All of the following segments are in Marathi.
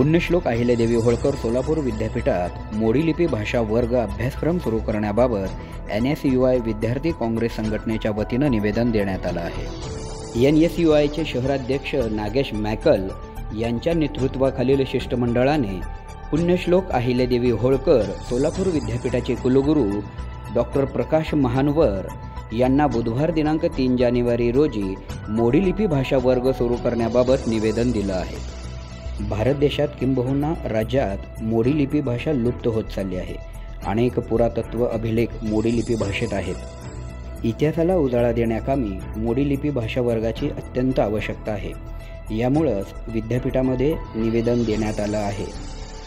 पुण्यश्लोक अहिल्यादेवी होळकर सोलापूर विद्यापीठात मोडी लिपी भाषा वर्ग अभ्यासक्रम सुरू करण्याबाबत NSUI विद्यार्थी काँग्रेस संघटनेच्या वतीनं निवेदन देण्यात आलं आहे। NSUIचे शहराध्यक्ष नागेश मॅकल यांच्या नेतृत्वाखालील शिष्टमंडळाने पुण्यश्लोक अहिल्यादेवी होळकर सोलापूर विद्यापीठाचे कुलगुरू डॉक्टर प्रकाश महानवर यांना बुधवार दिनांक 3 जानेवारी रोजी मोडी लिपी भाषा वर्ग सुरू करण्याबाबत निवेदन दिलं आहे। भारत देशात किंबहुना राज्यात मोडी लिपी भाषा लुप्त होत चालली आहे। अनेक पुरातत्व अभिलेख मोडी लिपी भाषेत आहेत। इतिहासाला उजाळा देण्याकामी मोडी लिपी भाषा वर्गाची अत्यंत आवश्यकता आहे। यामुळेच विद्यापीठामध्ये निवेदन देण्यात आलं आहे,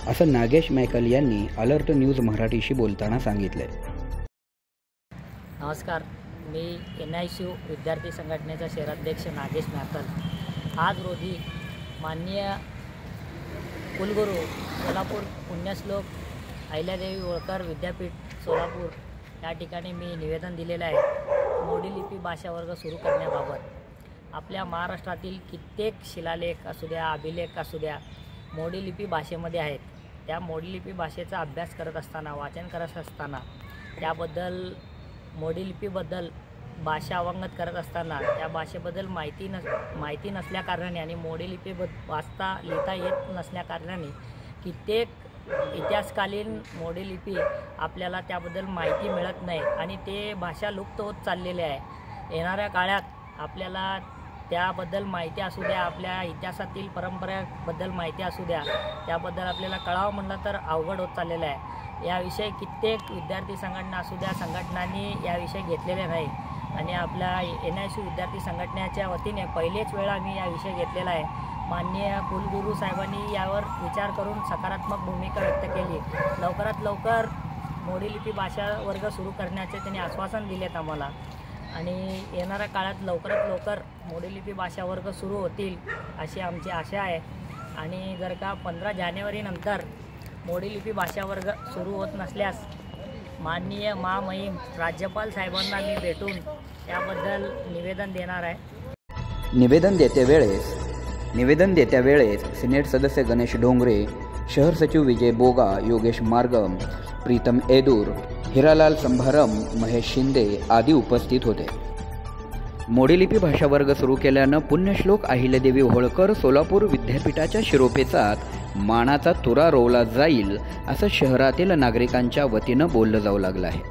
असं नागेश मैकल यांनी अलर्ट न्यूज मराठीशी बोलताना सांगितले। नमस्कार, मी NISU विद्यार्थी संघटनेचा शहराध्यक्ष नागेश मॅकल आज रोजी माननीय कुलगुरू सोलापूर पुण्यश्लोक अहिल्यादेवी होळकर विद्यापीठ सोलापूर या ठिकाणी मी निवेदन दिलेलं आहे। मोडी लिपी भाषा वर्ग सुरू करण्याबाबत आपल्या महाराष्ट्रातील कित्येक शिलालेख असू द्या, अभिलेख असू द्या, मोडी लिपी भाषेमध्ये आहेत। त्या मोडी लिपी भाषेचा अभ्यास करत असताना, वाचन करत असताना, त्याबद्दल मोडी लिपीबद्दल भाषा अवंगत करत असताना त्या भाषेबद्दल माहिती नसल्याकारणाने आणि मोडी लिपी वाचता लिहिता येत नसल्याकारणाने कित्येक इतिहासकालीन मोडी लिपी आपल्याला त्याबद्दल माहिती मिळत नाही आणि ते भाषा लुप्त होत चाललेली आहे। येणाऱ्या काळात आपल्याला त्याबद्दल माहिती असू द्या, आपल्या इतिहासातील परंपरेबद्दल माहिती असू द्या, त्याबद्दल आपल्याला कळावं म्हटलं तर अवघड होत चाललेलं आहे। याविषयी कित्येक विद्यार्थी संघटना असू द्या, संघटनांनी याविषयी घेतलेले नाही आणि आपल्या NISU विद्यार्थी संघटनेच्या वतीने पहिलेच वेळा मी याविषयी घेतलेला आहे। माननीय कुलगुरू साहेबांनी यावर विचार करून सकारात्मक भूमिका व्यक्त केली। लवकरात लवकर मोडी लिपी भाषा वर्ग सुरू करण्याचे त्यांनी आश्वासन दिलेत आम्हाला आणि येणाऱ्या काळात लवकरात लवकर मोडी लिपी भाषा वर्ग सुरू होतील अशी आमची आशा आहे। आणि जर का 15 जानेवारीनंतर मोडी लिपी भाषा वर्ग सुरू होत नसल्यास माननीय महामहिम राज्यपाल साहेबांना मी भेटून त्याबद्दल निवेदन देणार आहे। निवेदन देत्या वेळेस सिनेट सदस्य गणेश डोंगरे, शहर सचिव विजय बोगा, योगेश मार्गम, प्रीतम एदूर, हिरालाल संभारम, महेश शिंदे आदी उपस्थित होते। मोडी लिपी भाषा वर्ग सुरू केल्यानं पुण्यश्लोक अहिल्यादेवी होळकर सोलापूर विद्यापीठाच्या शिरोपेचात मानाचा तुरा रोवला जाईल, असं शहरातील नागरिकांच्या वतीनं बोललं जाऊ लागलं आहे।